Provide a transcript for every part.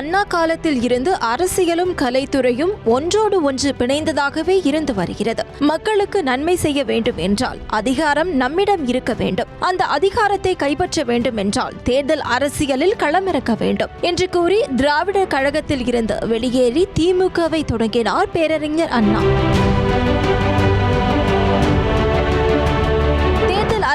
அண்ணா காலத்தில் இருந்து அரசியலும் கலைத்துறையும் ஒன்றோடு ஒன்று பிணைந்ததாகவே இருந்து வருகிறது. மக்களுக்கு நன்மை செய்ய வேண்டும் என்றால் அதிகாரம் நம்மிடம் இருக்க வேண்டும். அந்த அதிகாரத்தை கைப்பற்ற வேண்டும் என்றால் தேர்தல் அரசியலில் களமிறக்க வேண்டும் என்று கூறி திராவிடர் கழகத்தில் இருந்து வெளியேறி திமுகவை தொடங்கினார் பேரறிஞர் அண்ணா.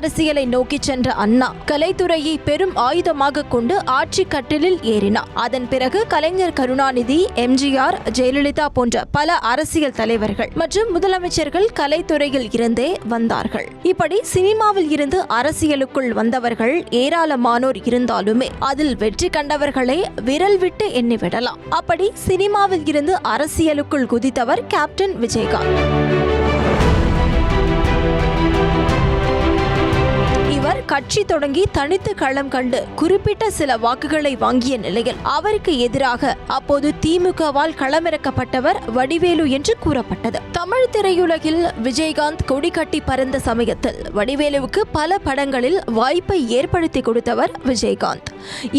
அரசியலை நோக்கி சென்ற அண்ணா கலைத்துறையை பெரும் ஆயுதமாக கொண்டு ஆட்சி கட்டிலில் ஏறினார். அதன் பிறகு கலைஞர் கருணாநிதி, எம்ஜிஆர், ஜெயலலிதா போன்ற பல அரசியல் தலைவர்கள் மற்றும் முதலமைச்சர்கள் கலைத்துறையில் இருந்தே வந்தார்கள். இப்படி சினிமாவில் இருந்து அரசியலுக்குள் வந்தவர்கள் ஏராளமானோர் இருந்தாலுமே அதில் வெற்றி கண்டவர்களை விரல் விட்டு எண்ணிவிடலாம். அப்படி சினிமாவில் இருந்து அரசியலுக்குள் குதித்தவர் கேப்டன் விஜயகாந்த். கட்சி தொடங்கி தனித்து களம் கண்டு குறிப்பிட்ட சில வாக்குகளை வாங்கிய நிலையில் அவருக்கு எதிராக அப்போது திமுகவால் களமிறக்கப்பட்டவர் வடிவேலு என்று கூறப்பட்டது. தமிழ் திரையுலகில் விஜயகாந்த் கொடி கட்டி பறந்த சமயத்தில் வடிவேலுவுக்கு பல படங்களில் வாய்ப்பை ஏற்படுத்தி கொடுத்தவர் விஜயகாந்த்.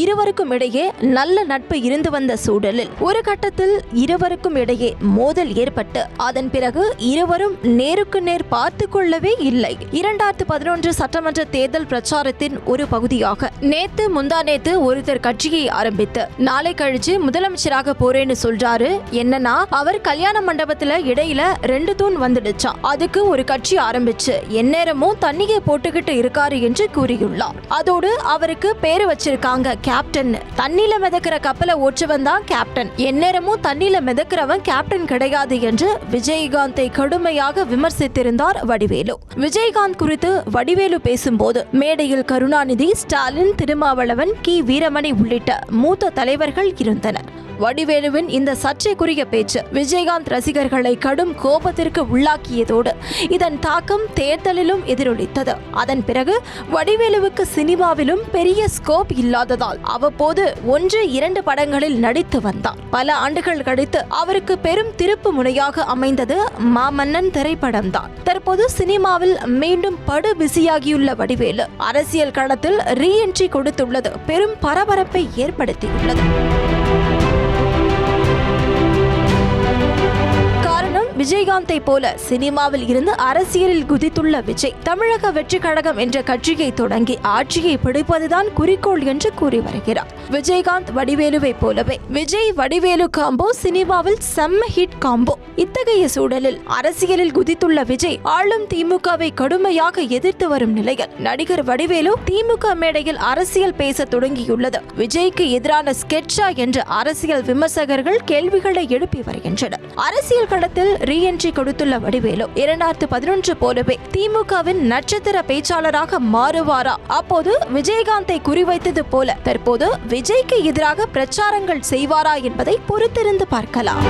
இருவருக்கும் இடையே நல்ல நட்பு இருந்து வந்த சூழலில் ஒரு கட்டத்தில் இருவருக்கும் இடையே மோதல் ஏற்பட்டு அதன் பிறகு இருவரும் நேருக்கு நேர் பார்த்து கொள்ளவே இல்லை. 2011 சட்டமன்ற தேர்தல் பிரச்சாரத்தின் ஒரு பகுதியாக நேத்து முந்தானேத்து ஒருத்தர் கட்சியை ஆரம்பித்து நாளை கழிச்சு முதலமைச்சராக போறேன்னு சொல்றாரு. என்னன்னா அவர் கல்யாண மண்டபத்துல இடையில 2 தூண் வந்துடுச்சா, அதுக்கு ஒரு கட்சி ஆரம்பிச்சு எந்நேரமும் தண்ணியை போட்டுக்கிட்டு இருக்காரு என்று கூறியுள்ளார். அதோடு அவருக்கு பேரு வச்சிருக்காங்க கேப்டன். தண்ணில மிதக்கிற கப்பலை ஓட்டுவன் தான் கேப்டன், எந்நேரமும் தண்ணில மிதக்கிறவன் கேப்டன் கிடையாது என்று விஜயகாந்தை கடுமையாக விமர்சித்திருந்தார் வடிவேலு. விஜயகாந்த் குறித்து வடிவேலு பேசும்போது மேடையில் கருணாநிதி, ஸ்டாலின், திருமாவளவன், கி வீரமணி உள்ளிட்ட மூத்த தலைவர்கள் இருந்தனர். வடிவேலுவின் இந்த சர்ச்சைக்குரிய பேச்சு விஜயகாந்த் ரசிகர்களை கடும் கோபத்திற்கு உள்ளாக்கியதோடு இதன் தாக்கம் தேர்தலிலும் எதிரொலித்தது. அதன் பிறகு வடிவேலுவுக்கு சினிமாவிலும் பெரிய ஸ்கோப் இல்லாததால் அவ்வப்போது 1-2 படங்களில் நடித்து வந்தார். பல ஆண்டுகள் கழித்து அவருக்கு பெரும் திருப்பு முனையாக அமைந்தது மாமன்னன் திரைப்படம்தான். தற்போது சினிமாவில் மீண்டும் படு பிஸியாகியுள்ள வடிவேலு அரசியல் களத்தில் ரீஎன்ட்ரி கொடுத்துள்ளது பெரும் பரபரப்பை ஏற்படுத்தியுள்ளது. விஜயகாந்தை போல சினிமாவில் இருந்து அரசியலில் குதித்துள்ள விஜய் தமிழக வெற்றி கழகம் என்ற கட்சியை தொடங்கி ஆட்சியை பிடிப்பதுதான் குறிக்கோள் என்று கூறி வருகிறார். விஜயகாந்த் வடிவேலுவை போலவே விஜய் வடிவேலு காம்போ சினிமாவில் செம்ம ஹிட் காம்போ. இத்தகைய சூழலில் அரசியலில் குதித்துள்ள விஜய் ஆளும் திமுகவை கடுமையாக எதிர்த்து வரும் நிலையில் நடிகர் வடிவேலு திமுக மேடையில் அரசியல் பேச தொடங்கியுள்ளது விஜய்க்கு எதிரான ஸ்கெட்சா என்று அரசியல் விமர்சகர்கள் கேள்விகளை எழுப்பி வருகின்றனர். அரசியல் களத்தில் ரீஎன்ட்ரி கொடுத்துள்ள வடிவேலு 2011 போலவே திமுகவின் நட்சத்திர பேச்சாளராக மாறுவாரா? அப்போது விஜயகாந்தை குறிவைத்தது போல தற்போது விஜய்க்கு எதிராக பிரச்சாரங்கள் செய்வாரா என்பதை பொறுத்திருந்து பார்க்கலாம்.